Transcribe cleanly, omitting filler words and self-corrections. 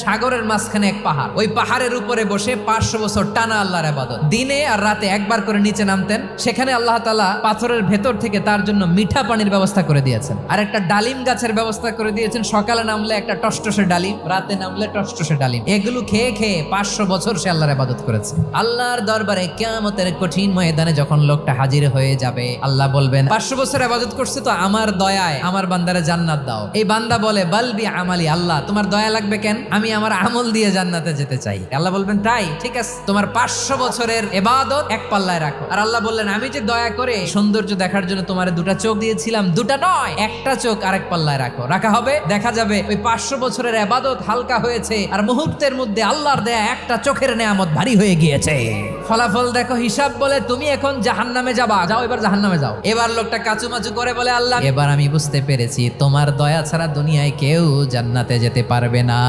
সাগরের মাঝখানে এক পাহাড়, ওই পাহাড়ের উপরে বসে 500 বছর টানা আল্লাহর ইবাদত। দিনে আর রাতে একবার করে নিচে নামতেন। সেখানে আল্লাহ তাআলা পাথরের ভেতর থেকে তার জন্য মিঠা পানির ব্যবস্থা করে দিয়েছেন, আর একটা ডালিম গাছের ব্যবস্থা করে দিয়েছেন। সকালে নামলে একটা টসটসে ডালিম, রাতে নামলে টসটসে ডালিম। এগুলো খেয়ে খেয়ে 500 বছর সে আল্লাহর ইবাদত করেছে। আল্লাহর দরবারে কিয়ামতের কঠিন ময়দানে যখন লোকটা হাজির হয়ে যাবে, আল্লাহ বলবেন 500 বছর ইবাদত করছে তো আমার দয়ায় আমার বান্দারে জান্নাত দাও। এই বান্দা বলে বালবি আমালি, আল্লাহ তোমার দয়া লাগবে কেন, আমি আমার আমল দিয়ে জান্নাতে যেতে চাই। আল্লাহ বলবেন তাই ঠিক আছে, তোমার 500 বছরের ইবাদত এক পাল্লায় রাখো। আর আল্লাহ বললেন আমি যে দয়া করে সৌন্দর্য দেখার জন্য তোমার দুটা চোখ দিয়েছিলাম, দুটা নয় একটা চোখ আরেক পাল্লায় রাখো। রাখা হবে, দেখা যাবে ওই 500 বছরের ইবাদত হালকা হয়েছে আর মুহূর্তের মধ্যে আল্লাহর দেয়া একটা চোখের নেয়ামত ভারী হয়ে গিয়েছে। ফলাফল দেখো, হিসাব বলে তুমি এখন জাহান্নামে যাবা, যাও এবার জাহান্নামে যাও। এবার লোকটা কাচুমাচু করে বলে আল্লাহ এবার আমি বুঝতে পেরেছি তোমার দয়া ছাড়া দুনিয়ায় কেউ জান্নাতে যেতে পারবে না।